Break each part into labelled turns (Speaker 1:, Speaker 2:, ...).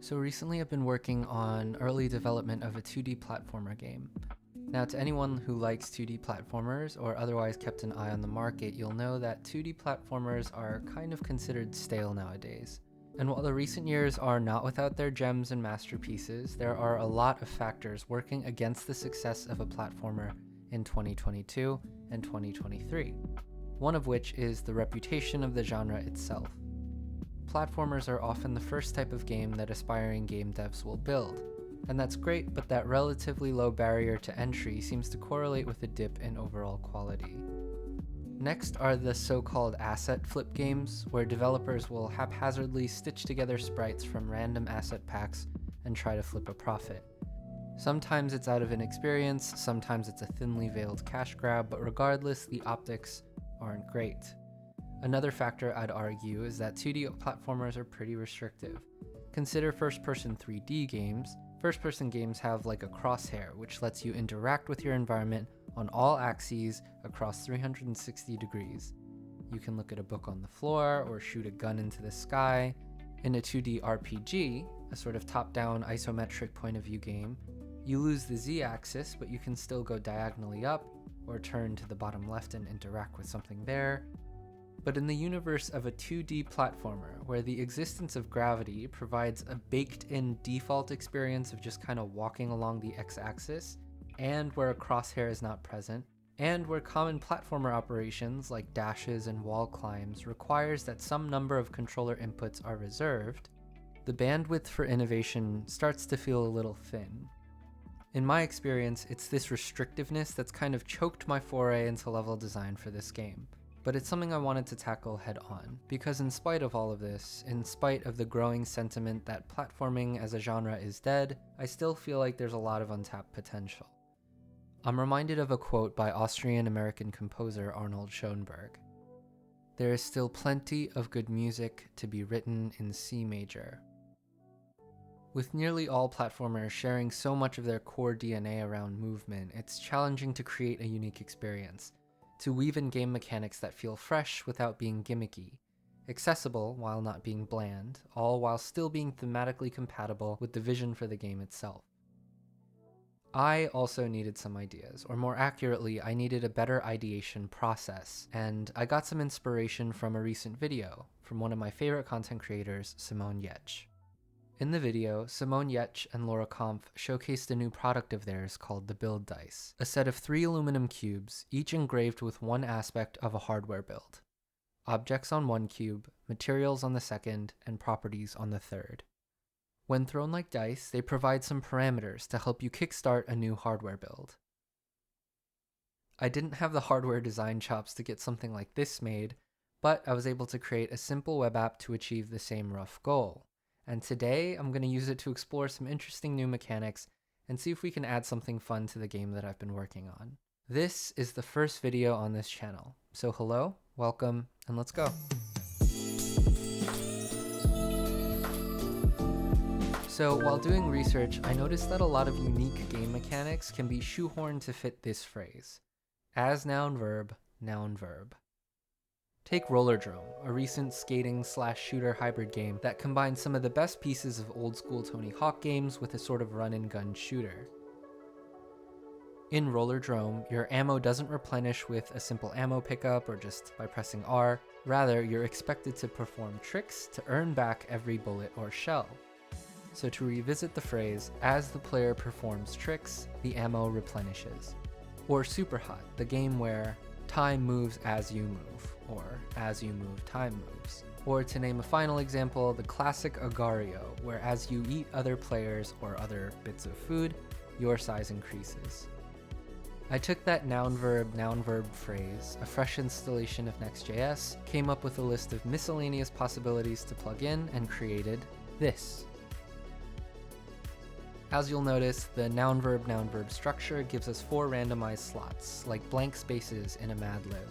Speaker 1: So recently I've been working on early development of a 2D platformer game. Now, to anyone who likes 2D platformers or otherwise kept an eye on the market, you'll know that 2D platformers are kind of considered stale nowadays. And while the recent years are not without their gems and masterpieces, there are a lot of factors working against the success of a platformer in 2022 and 2023, one of which is the reputation of the genre itself. Platformers are often the first type of game that aspiring game devs will build, and that's great, but that relatively low barrier to entry seems to correlate with a dip in overall quality. Next are the so-called asset flip games, where developers will haphazardly stitch together sprites from random asset packs and try to flip a profit. Sometimes it's out of inexperience, sometimes it's a thinly veiled cash grab, but regardless, the optics aren't great. Another factor I'd argue is that 2D platformers are pretty restrictive. Consider first-person 3D games. First-person games have like a crosshair, which lets you interact with your environment on all axes across 360 degrees. You can look at a book on the floor or shoot a gun into the sky. In a 2D RPG, a sort of top-down isometric point of view game, you lose the Z-axis, but you can still go diagonally up or turn to the bottom left and interact with something there. But in the universe of a 2D platformer, where the existence of gravity provides a baked-in default experience of just kind of walking along the x-axis, and where a crosshair is not present, and where common platformer operations like dashes and wall climbs requires that some number of controller inputs are reserved, the bandwidth for innovation starts to feel a little thin. In my experience, it's this restrictiveness that's kind of choked my foray into level design for this game. But it's something I wanted to tackle head on, because in spite of all of this, in spite of the growing sentiment that platforming as a genre is dead, I still feel like there's a lot of untapped potential. I'm reminded of a quote by Austrian-American composer Arnold Schoenberg. "There is still plenty of good music to be written in C major." With nearly all platformers sharing so much of their core DNA around movement, it's challenging to create a unique experience, to weave in game mechanics that feel fresh without being gimmicky, accessible while not being bland, all while still being thematically compatible with the vision for the game itself. I also needed some ideas, or more accurately, I needed a better ideation process, and I got some inspiration from a recent video from one of my favorite content creators, Simone Yetch. In the video, Simone Yetch and Laura Kampf showcased a new product of theirs called the Build Dice, a set of 3 aluminum cubes, each engraved with one aspect of a hardware build. Objects on one cube, materials on the second, and properties on the third. When thrown like dice, they provide some parameters to help you kickstart a new hardware build. I didn't have the hardware design chops to get something like this made, but I was able to create a simple web app to achieve the same rough goal. And today, I'm going to use it to explore some interesting new mechanics and see if we can add something fun to the game that I've been working on. This is the first video on this channel, so hello, welcome, and let's go. So while doing research, I noticed that a lot of unique game mechanics can be shoehorned to fit this phrase. As noun verb, noun verb. Take Rollerdrome, a recent skating/shooter hybrid game that combines some of the best pieces of old-school Tony Hawk games with a sort of run-and-gun shooter. In Rollerdrome, your ammo doesn't replenish with a simple ammo pickup or just by pressing R. Rather, you're expected to perform tricks to earn back every bullet or shell. So to revisit the phrase, as the player performs tricks, the ammo replenishes. Or Superhot, the game where time moves as you move, or as you move, time moves. Or to name a final example, the classic Agario, where as you eat other players or other bits of food, your size increases. I took that noun-verb phrase, a fresh installation of Next.js, came up with a list of miscellaneous possibilities to plug in, and created this. As you'll notice, the noun-verb structure gives us 4 randomized slots, like blank spaces in a Mad Lib.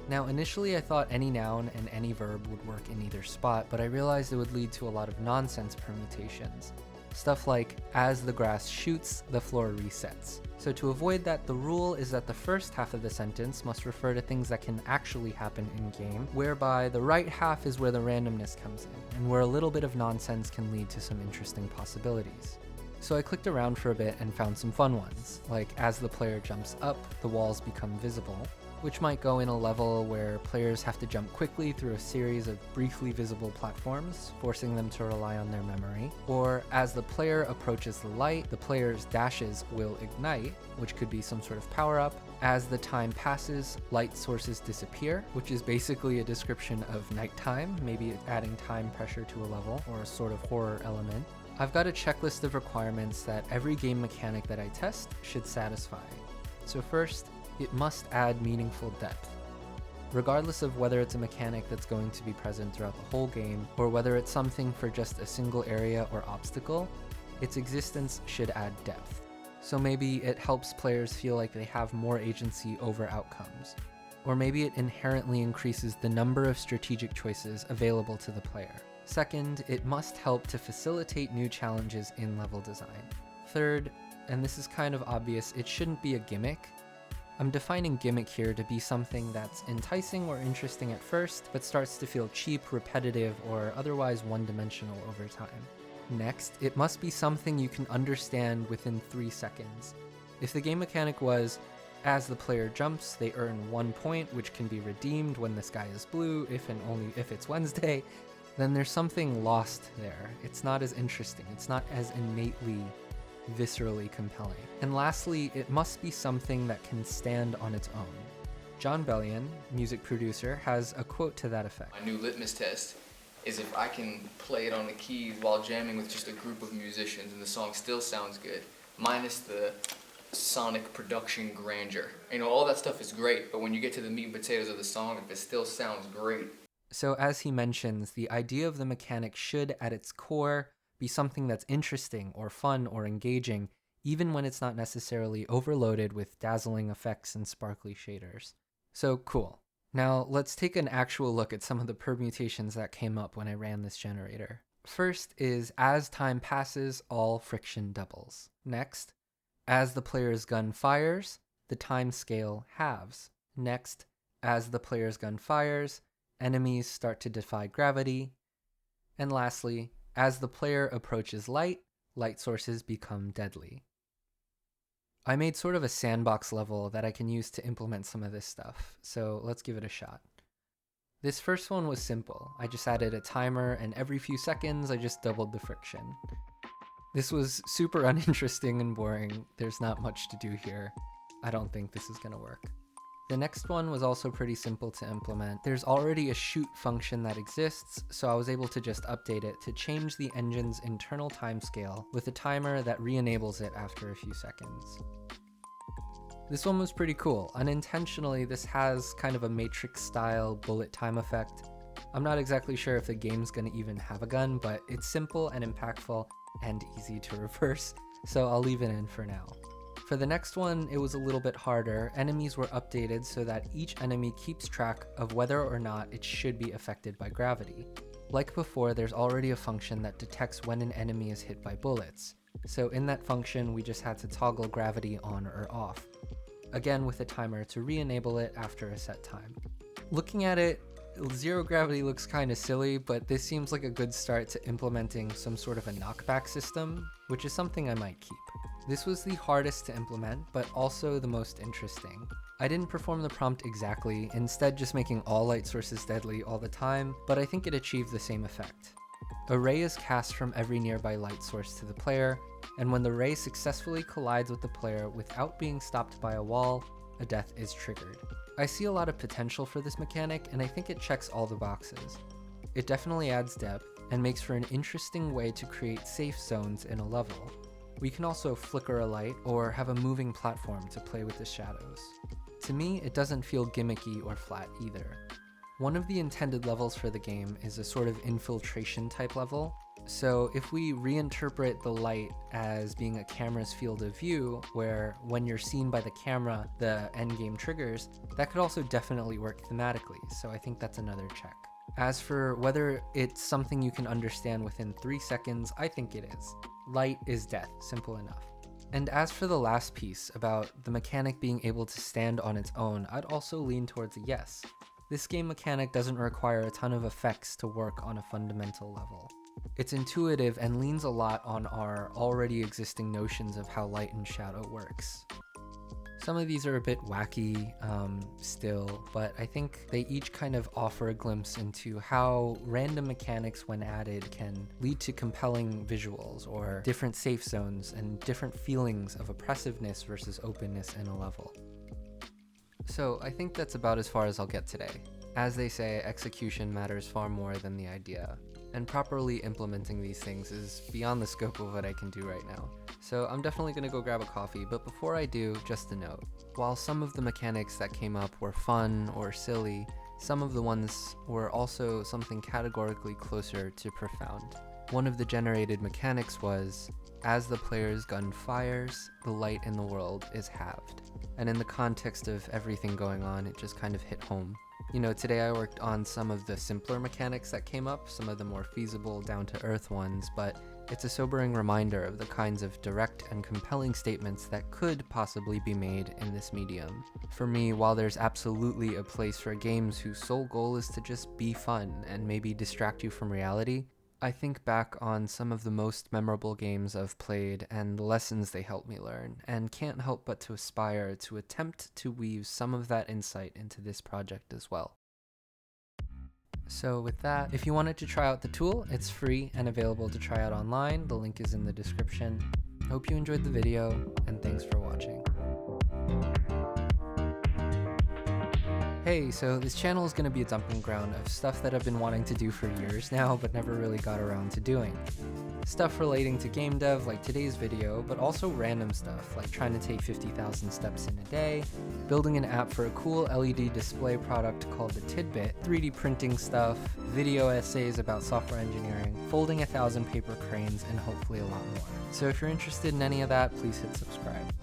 Speaker 1: Now initially I thought any noun and any verb would work in either spot, but I realized it would lead to a lot of nonsense permutations. Stuff like, as the grass shoots, the floor resets. So to avoid that, the rule is that the first half of the sentence must refer to things that can actually happen in-game, whereby the right half is where the randomness comes in, and where a little bit of nonsense can lead to some interesting possibilities. So I clicked around for a bit and found some fun ones, like as the player jumps up, the walls become visible, which might go in a level where players have to jump quickly through a series of briefly visible platforms, forcing them to rely on their memory. Or as the player approaches the light, the player's dashes will ignite, which could be some sort of power-up. As the time passes, light sources disappear, which is basically a description of nighttime, maybe adding time pressure to a level, or a sort of horror element. I've got a checklist of requirements that every game mechanic that I test should satisfy. So first, it must add meaningful depth. Regardless of whether it's a mechanic that's going to be present throughout the whole game, or whether it's something for just a single area or obstacle, its existence should add depth. So maybe it helps players feel like they have more agency over outcomes. Or maybe it inherently increases the number of strategic choices available to the player. Second, it must help to facilitate new challenges in level design. Third, and this is kind of obvious, it shouldn't be a gimmick. I'm defining gimmick here to be something that's enticing or interesting at first, but starts to feel cheap, repetitive, or otherwise one-dimensional over time. Next, it must be something you can understand within 3 seconds. If the game mechanic was, as the player jumps, they earn 1 point, which can be redeemed when the sky is blue, if and only if it's Wednesday, then there's something lost there. It's not as interesting. It's not as innately, viscerally compelling. And lastly, it must be something that can stand on its own. John Bellion, music producer, has a quote to that effect.
Speaker 2: My new litmus test is if I can play it on the keys while jamming with just a group of musicians and the song still sounds good, minus the sonic production grandeur. You know, all that stuff is great, but when you get to the meat and potatoes of the song, if it still sounds great.
Speaker 1: So as he mentions, the idea of the mechanic should, at its core, be something that's interesting or fun or engaging, even when it's not necessarily overloaded with dazzling effects and sparkly shaders. So cool. Now let's take an actual look at some of the permutations that came up when I ran this generator. First is, as time passes, all friction doubles. Next, as the player's gun fires, the time scale halves. Next, as the player's gun fires, enemies start to defy gravity. And lastly, as the player approaches light, light sources become deadly. I made sort of a sandbox level that I can use to implement some of this stuff, so let's give it a shot. This first one was simple. I just added a timer, and every few seconds I just doubled the friction. This was super uninteresting and boring. There's not much to do here. I don't think this is gonna work. The next one was also pretty simple to implement. There's already a shoot function that exists, so I was able to just update it to change the engine's internal timescale with a timer that re-enables it after a few seconds. This one was pretty cool. Unintentionally, this has kind of a Matrix-style bullet time effect. I'm not exactly sure if the game's gonna even have a gun, but it's simple and impactful and easy to reverse, so I'll leave it in for now. For the next one, it was a little bit harder. Enemies were updated so that each enemy keeps track of whether or not it should be affected by gravity. Like before, there's already a function that detects when an enemy is hit by bullets. So in that function, we just had to toggle gravity on or off. Again, with a timer to re-enable it after a set time. Looking at it, zero gravity looks kind of silly, but this seems like a good start to implementing some sort of a knockback system, which is something I might keep. This was the hardest to implement, but also the most interesting. I didn't perform the prompt exactly, instead just making all light sources deadly all the time, but I think it achieved the same effect. A ray is cast from every nearby light source to the player, and when the ray successfully collides with the player without being stopped by a wall, a death is triggered. I see a lot of potential for this mechanic, and I think it checks all the boxes. It definitely adds depth, and makes for an interesting way to create safe zones in a level. We can also flicker a light or have a moving platform to play with the shadows. To me, it doesn't feel gimmicky or flat either. One of the intended levels for the game is a sort of infiltration type level. So if we reinterpret the light as being a camera's field of view, where when you're seen by the camera, the endgame triggers, that could also definitely work thematically, so I think that's another check. As for whether it's something you can understand within 3 seconds, I think it is. Light is death, simple enough. And as for the last piece, about the mechanic being able to stand on its own, I'd also lean towards a yes. This game mechanic doesn't require a ton of effects to work on a fundamental level. It's intuitive and leans a lot on our already existing notions of how light and shadow works. Some of these are a bit wacky still, but I think they each kind of offer a glimpse into how random mechanics when added can lead to compelling visuals or different safe zones and different feelings of oppressiveness versus openness in a level. So I think that's about as far as I'll get today. As they say, execution matters far more than the idea, and properly implementing these things is beyond the scope of what I can do right now. So I'm definitely gonna go grab a coffee, but before I do, just a note. While some of the mechanics that came up were fun or silly, some of the ones were also something categorically closer to profound. One of the generated mechanics was, as the player's gun fires, the light in the world is halved. And in the context of everything going on, it just kind of hit home. You know, today I worked on some of the simpler mechanics that came up, some of the more feasible, down-to-earth ones, but it's a sobering reminder of the kinds of direct and compelling statements that could possibly be made in this medium. For me, while there's absolutely a place for games whose sole goal is to just be fun and maybe distract you from reality, I think back on some of the most memorable games I've played and the lessons they helped me learn, and can't help but to aspire to attempt to weave some of that insight into this project as well. So with that, if you wanted to try out the tool, it's free and available to try out online. The link is in the description. Hope you enjoyed the video, and thanks for watching. Hey, so this channel is going to be a dumping ground of stuff that I've been wanting to do for years now, but never really got around to doing. Stuff relating to game dev like today's video, but also random stuff like trying to take 50,000 steps in a day, building an app for a cool LED display product called the Tidbit, 3D printing stuff, video essays about software engineering, folding 1,000 paper cranes, and hopefully a lot more. So if you're interested in any of that, please hit subscribe.